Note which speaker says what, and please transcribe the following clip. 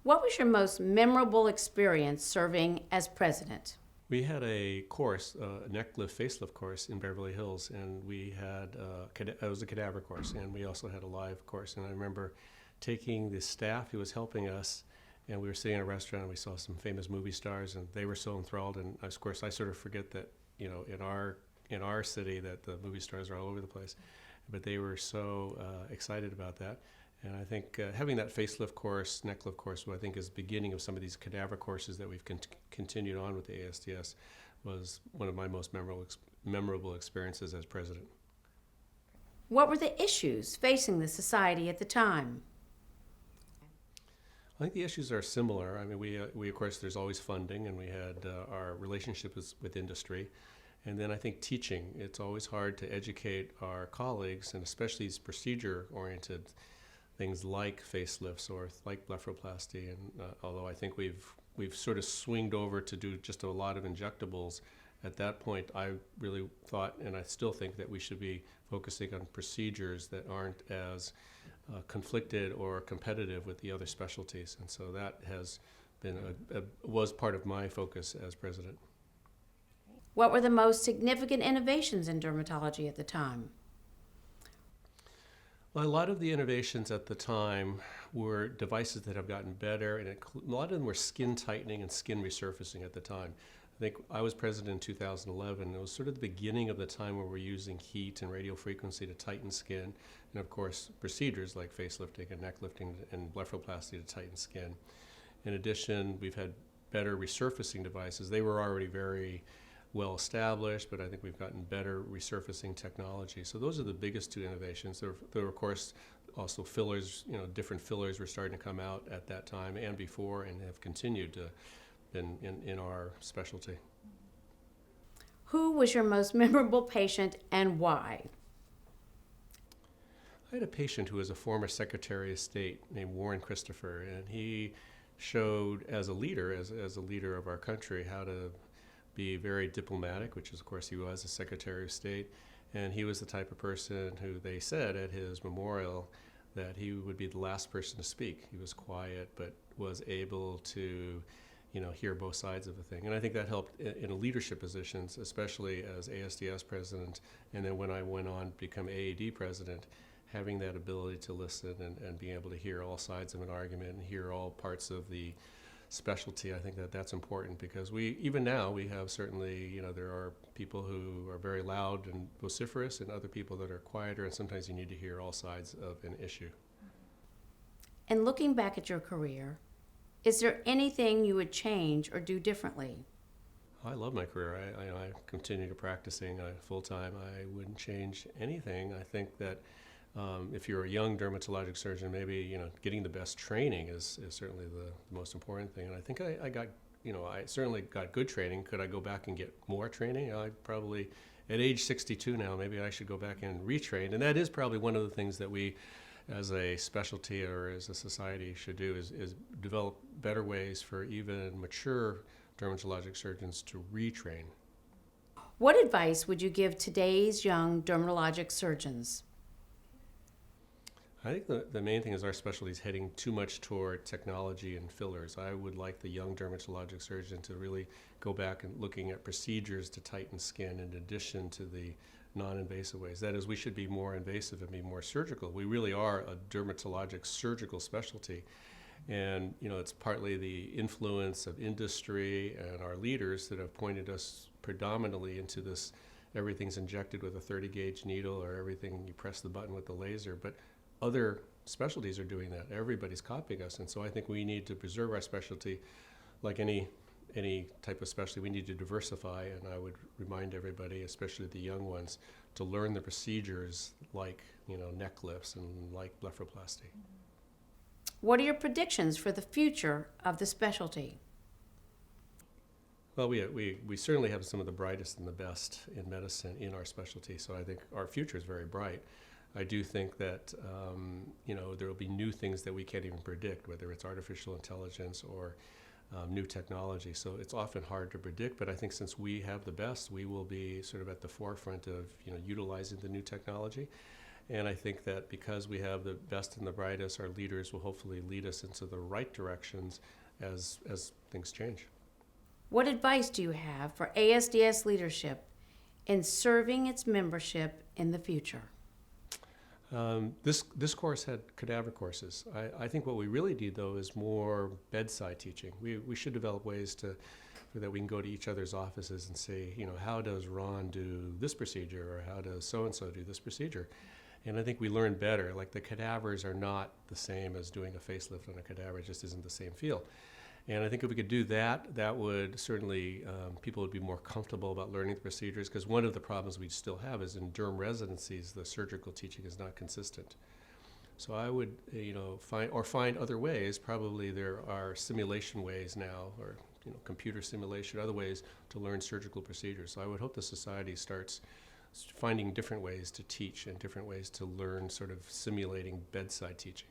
Speaker 1: What was your most memorable experience serving as president?
Speaker 2: We had a course, a neck lift, facelift course in Beverly Hills, and we had, it was a cadaver course, and we also had a live course. And I remember taking the staff who was helping us, and we were sitting in a restaurant, and we saw some famous movie stars, and they were so enthralled. And of course, I sort of forget that, in our city, that the movie stars are all over the place, but they were so excited about that. And I think having that facelift course, neck lift course, I think is the beginning of some of these cadaver courses that we've continued on with the ASDS, was one of my most memorable experiences as president.
Speaker 1: What were the issues facing the society at the time?
Speaker 2: I think the issues are similar. I mean, we of course, there's always funding, and we had our relationship with industry. And then I think teaching. It's always hard to educate our colleagues, and especially these procedure-oriented things like facelifts or like blepharoplasty. And although I think we've sort of swinged over to do just a lot of injectables, at that point I really thought, and I still think, that we should be focusing on procedures that aren't as conflicted or competitive with the other specialties. And so that has been was part of my focus as president.
Speaker 1: What were the most significant innovations in dermatology at the time?
Speaker 2: Well, a lot of the innovations at the time were devices that have gotten better, and a lot of them were skin tightening and skin resurfacing at the time. I think I was president in 2011. It was sort of the beginning of the time where we're using heat and radio frequency to tighten skin, and of course procedures like facelifting and neck lifting and blepharoplasty to tighten skin. In addition, we've had better resurfacing devices. They were already very well established, but I think we've gotten better resurfacing technology. So those are the biggest two innovations. There were of course also fillers. Different fillers were starting to come out at that time and before, and have continued to in our specialty.
Speaker 1: Who was your most memorable patient and why?
Speaker 2: I had a patient who was a former Secretary of State named Warren Christopher, and he showed as a leader of our country how to be very diplomatic, which is, of course, he was a Secretary of State, and he was the type of person who they said at his memorial that he would be the last person to speak. He was quiet, but was able to, hear both sides of the thing. And I think that helped in leadership positions, especially as ASDS president, and then when I went on to become AAD president, having that ability to listen and being able to hear all sides of an argument and hear all parts of the specialty. I think that's important, because even now we have certainly, there are people who are very loud and vociferous, and other people that are quieter, and sometimes you need to hear all sides of an issue.
Speaker 1: And looking back at your career, is there anything you would change or do differently?
Speaker 2: I love my career. I continue to practicing full-time. I wouldn't change anything. I think that if you're a young dermatologic surgeon, maybe getting the best training is certainly the most important thing. And I think I got, I certainly got good training. Could I go back and get more training? I probably, at age 62 now, maybe I should go back and retrain. And that is probably one of the things that we, as a specialty or as a society, should do is develop better ways for even mature dermatologic surgeons to retrain.
Speaker 1: What advice would you give today's young dermatologic surgeons?
Speaker 2: I think the main thing is our specialty is heading too much toward technology and fillers. I would like the young dermatologic surgeon to really go back and looking at procedures to tighten skin in addition to the non-invasive ways. That is, we should be more invasive and be more surgical. We really are a dermatologic surgical specialty. And it's partly the influence of industry and our leaders that have pointed us predominantly into this, everything's injected with a 30-gauge needle, or everything, you press the button with the laser. But other specialties are doing that. Everybody's copying us. And so I think we need to preserve our specialty. Like any type of specialty, we need to diversify, and I would remind everybody, especially the young ones, to learn the procedures like neck lifts and like blepharoplasty.
Speaker 1: What are your predictions for the future of the specialty?
Speaker 2: Well, we certainly have some of the brightest and the best in medicine in our specialty, so I think our future is very bright. I do think that there will be new things that we can't even predict, whether it's artificial intelligence or new technology. So it's often hard to predict, but I think since we have the best, we will be sort of at the forefront of utilizing the new technology. And I think that because we have the best and the brightest, our leaders will hopefully lead us into the right directions as things change.
Speaker 1: What advice do you have for ASDS leadership in serving its membership in the future?
Speaker 2: This course had cadaver courses. I think what we really need, though, is more bedside teaching. We should develop ways that we can go to each other's offices and say, how does Ron do this procedure, or how does so-and-so do this procedure? And I think we learn better. Like, the cadavers are not the same as doing a facelift on a cadaver. It just isn't the same feel. And I think if we could do that, that would certainly, people would be more comfortable about learning the procedures, because one of the problems we still have is in derm residencies, the surgical teaching is not consistent. So I would, find other ways. Probably there are simulation ways now, or computer simulation, other ways to learn surgical procedures. So I would hope the society starts finding different ways to teach and different ways to learn, sort of simulating bedside teaching.